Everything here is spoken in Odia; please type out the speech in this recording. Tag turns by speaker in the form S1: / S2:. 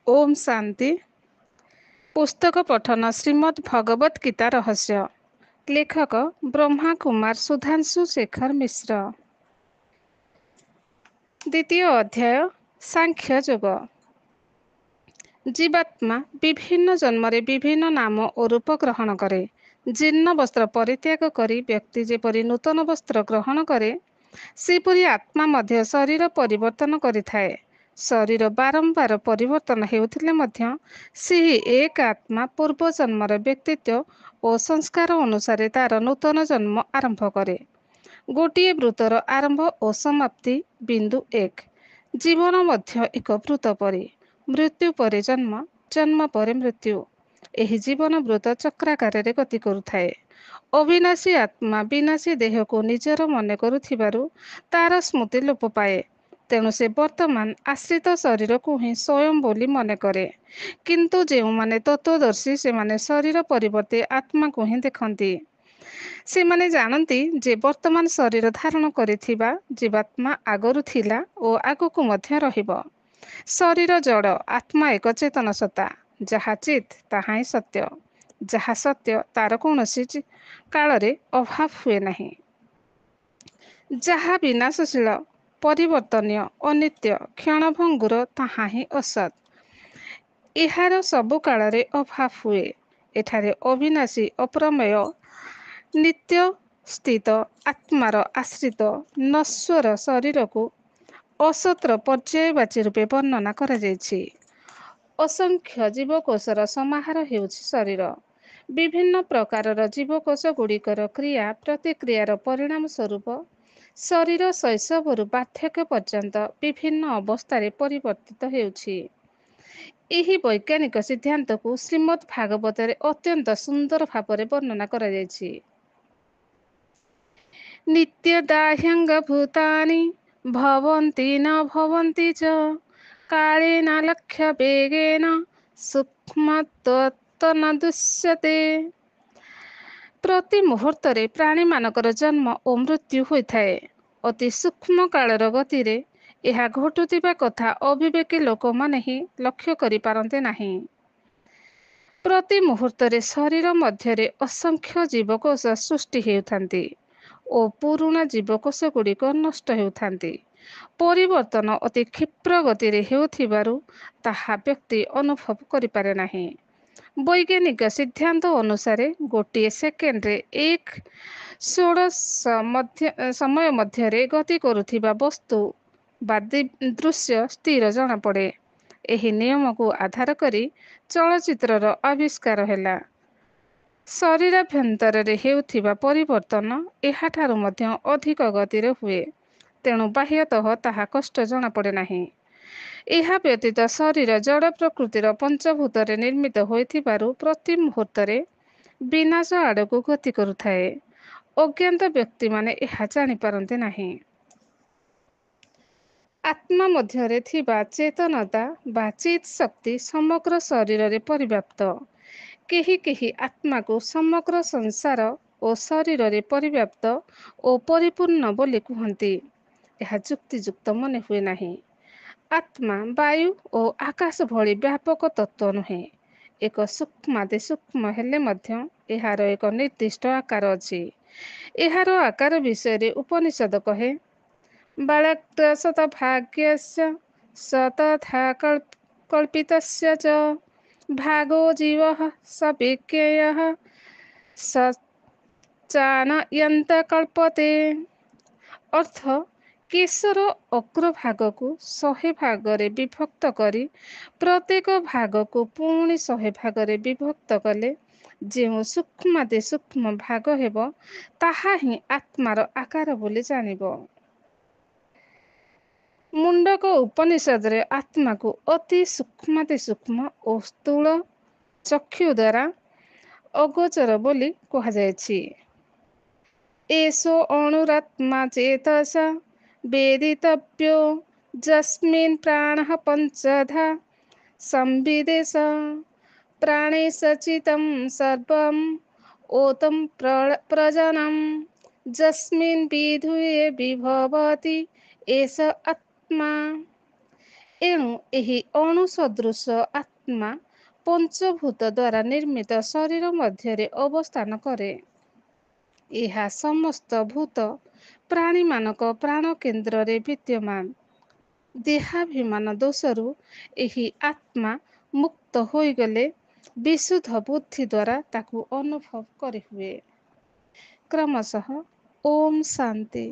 S1: ओम शांति। पुस्तक पठन श्रीमद् भगवत गीता रहस्य। लेखक ब्रह्मा कुमार सुधांशु शेखर मिश्र। द्वितीय अध्याय सांख्य योग। जीवात्मा विभिन्न जन्मरे विभिन्न नाम और रूप ग्रहण करे। जीर्ण वस्त्र परित्याग करी व्यक्ति जेपरि नूतन वस्त्र ग्रहण करे, सेपरि आत्मा मध्य शरीर परिवर्तन करिथाए। शरीर बारंबार परिवर्तन हेउथिले मध्य ସେହି एक आत्मा पूर्व जन्मर व्यक्तित्व और संस्कार अनुसारे तार नूतन जन्म आरंभ करे। गोटिए वृत्तर आरंभ और समाप्ति बिंदु एक। जीवन मध्य एक वृत्त परि। मृत्यु परे जन्म, जन्म परे मृत्यु। एही जीवन वृत्त चक्राकार गति करुथाए। अविनाशी आत्मा विनाशी देह को निजर मन करुथिबारु तार स्मृति लोप पाए। तेणु से वर्तमान आश्रित शरीर को ही स्वयं बोली मन करे। किंतु जेउमाने तत्वदर्शी सेमाने शरीर परिवर्ते आत्मा को ही देखती। सेमाने जानती जे वर्तमान शरीर धारण करिथिबा जीवात्मा आगरु थिला ओ आगकु मध्य रहिबो। शरीर जड़, आत्मा एक चेतन सत्ता। जहा चित ताहा ही सत्य। जहा सत्य तार कौनसी कालरे अभाव हुए नहीं। जहा विनाशशील, परिवर्तनीय, अनित्य, क्षणभंगुर ताहा ही असत। एहार सबु कालरे अभाव हुए। एठारे अविनाशी, अप्रमेय, नित्य स्थित आत्मार आश्रित नश्वर शरीर को असत्र पर्यायवाची रूपे वर्णना कराଯାଇଛି। असंख्य जीवकोशर समाहार ହେଉଛି शरीर। विभिन्न प्रकारर जीवकोश गुड़िकर क्रिया प्रतिक्रियार परिणाम स्वरूप शरीर शैशवରୁ ବାର୍ଦ୍ଧକ୍ୟ पर्यंत विभिन्न अवस्थाରେ परिवर्तित ହେଉଛି। ଏହି ବୈଜ୍ଞାନିକ ସିଦ୍ଧାନ୍ତକୁ ଶ୍ରୀମଦ୍ ଭାଗବତରେ ଅତ୍ୟନ୍ତ ସୁନ୍ଦର ଭାବରେ ବର୍ଣ୍ଣନା କରାଯାଇଛି। ନିତ୍ୟଦାହ୍ୟଙ୍ଗ ଭୂତାନି ଭବନ୍ତି ନ ଭବନ୍ତି च कालेन लक्ष्य वेगेन सूक्ष्मत्वं न दुष्यते। प्रति मुहूर्तरे प्राणी मानकर जन्म और मृत्यु होइथाए। अति सूक्ष्म कालर गतिरे ଏହା ଘଟୁଥିବା କଥା ଅବିବେକୀ ଲୋକମାନେ ହିଁ ଲକ୍ଷ୍ୟ କରିପାରନ୍ତି ନାହିଁ। ପ୍ରତି ମୁହୂର୍ତ୍ତରେ ଶରୀର ମଧ୍ୟରେ ଅସଂଖ୍ୟ ଜୀବକୋଷ ସୃଷ୍ଟି ହେଉଥାନ୍ତି ଓ ପୁରୁଣା ଜୀବକୋଷ ଗୁଡ଼ିକ ନଷ୍ଟ ହେଉଥାନ୍ତି। ପରିବର୍ତ୍ତନ ଅତି କ୍ଷିପ୍ର ଗତିରେ ହେଉଥିବାରୁ ତାହା ବ୍ୟକ୍ତି ଅନୁଭବ କରିପାରେ ନାହିଁ। ବୈଜ୍ଞାନିକ ସିଦ୍ଧାନ୍ତ ଅନୁସାରେ ଗୋଟିଏ ସେକେଣ୍ଡରେ 1/16 ସମୟ ମଧ୍ୟରେ ଗତି କରୁଥିବା ବସ୍ତୁ ବା ଦୃଶ୍ୟ ସ୍ଥିର ଜଣାପଡ଼େ। ଏହି ନିୟମକୁ ଆଧାର କରି ଚଳଚ୍ଚିତ୍ରର ଆବିଷ୍କାର ହେଲା। ଶରୀରାଭ୍ୟନ୍ତରରେ ହେଉଥିବା ପରିବର୍ତ୍ତନ ଏହାଠାରୁ ମଧ୍ୟ ଅଧିକ ଗତିରେ ହୁଏ। ତେଣୁ ବାହ୍ୟତଃ ତାହା କଷ୍ଟ ଜଣାପଡ଼େ ନାହିଁ। ଏହା ବ୍ୟତୀତ ଶରୀର ଜଡ଼ ପ୍ରକୃତିର ପଞ୍ଚଭୂତରେ ନିର୍ମିତ ହୋଇଥିବାରୁ ପ୍ରତି ମୁହୂର୍ତ୍ତରେ ବିନାଶ ଆଡ଼କୁ ଗତି କରୁଥାଏ। ଅଜ୍ଞାତ ବ୍ୟକ୍ତିମାନେ ଏହା ଜାଣିପାରନ୍ତି ନାହିଁ। ଆତ୍ମା ମଧ୍ୟରେ ଥିବା ଚେତନତା ବା ଚିତ୍ ଶକ୍ତି ସମଗ୍ର ଶରୀରରେ ପରିବ୍ୟାପ୍ତ। କେହି କେହି ଆତ୍ମାକୁ ସମଗ୍ର ସଂସାର ଓ ଶରୀରରେ ପରିବ୍ୟାପ୍ତ ଓ ପରିପୂର୍ଣ୍ଣ ବୋଲି କୁହନ୍ତି। ଏହା ଯୁକ୍ତିଯୁକ୍ତ ମନେ ହୁଏ ନାହିଁ। ଆତ୍ମା ବାୟୁ ଓ ଆକାଶ ଭଳି ବ୍ୟାପକ ତତ୍ତ୍ୱ ନୁହେଁ। ଏକ ସୂକ୍ଷ୍ମାତି ସୂକ୍ଷ୍ମ ହେଲେ ମଧ୍ୟ ଏହାର ଏକ ନିର୍ଦ୍ଦିଷ୍ଟ ଆକାର ଅଛି। ଏହାର ଆକାର ବିଷୟରେ ଉପନିଷଦ କହେ, ବାଳକ୍ତସତଭାଗ୍ୟସ୍ୟ ସ ତଥା କଳ୍ପିତସ୍ୟ च ଭାଗೋ ଜୀବଃ ସ ବିଜ୍ଞେୟଃ ସ ଚାନୟନ୍ତ କଳ୍ପତେ। ଅର୍ଥ, କେଶର ଅଗ୍ରଭାଗକୁ 100 ଭାଗରେ ବିଭକ୍ତ କରି ପ୍ରତ୍ୟେକ ଭାଗକୁ ପୁଣି 100 ଭାଗରେ ବିଭକ୍ତ କଲେ ଯେଉଁ ସୂକ୍ଷ୍ମାତି ସୂକ୍ଷ୍ମ ଭାଗ ହେବ ତାହା ହିଁ ଆତ୍ମାର ଆକାର ବୋଲି ଜାଣିବ। ମୁଣ୍ଡକ ଉପନିଷଦରେ ଆତ୍ମାକୁ ଅତି ସୂକ୍ଷ୍ମାତି ସୂକ୍ଷ୍ମ ଓ ସ୍ଥୂଳ ଚକ୍ଷୁ ଦ୍ୱାରା ଅଗୋଚର ବୋଲି କୁହାଯାଇଛି। ଏଷୋ ଅଣୁରାତ୍ମା ଚେତସା वेदितव्यो यस्मिन् प्राणः पञ्चधा संविदेश प्राणे सचितं सर्वं ओतं प्रजनं यस्मिन् विधुये विभवति एष आत्मा। ଏଣୁ ଏହି ଅଣୁସଦୃଶ ଆତ୍ମା ପଞ୍ଚଭୂତ ଦ୍ୱାରା ନିର୍ମିତ ଶରୀର ମଧ୍ୟରେ ଅବସ୍ଥାନ କରେ। ଏହା ସମସ୍ତ ଭୂତ ପ୍ରାଣୀମାନଙ୍କ ପ୍ରାଣ କେନ୍ଦ୍ରରେ ବିଦ୍ୟମାନ। ଦେହାଭିମାନ ଦୋଷରୁ ଏହି ଆତ୍ମା ମୁକ୍ତ ହୋଇଗଲେ ବିଶୁଦ୍ଧ ବୁଦ୍ଧି ଦ୍ୱାରା ତାକୁ ଅନୁଭବ କରିହୁଏ। କ୍ରମଶଃ ଓମ୍ ଶାନ୍ତି।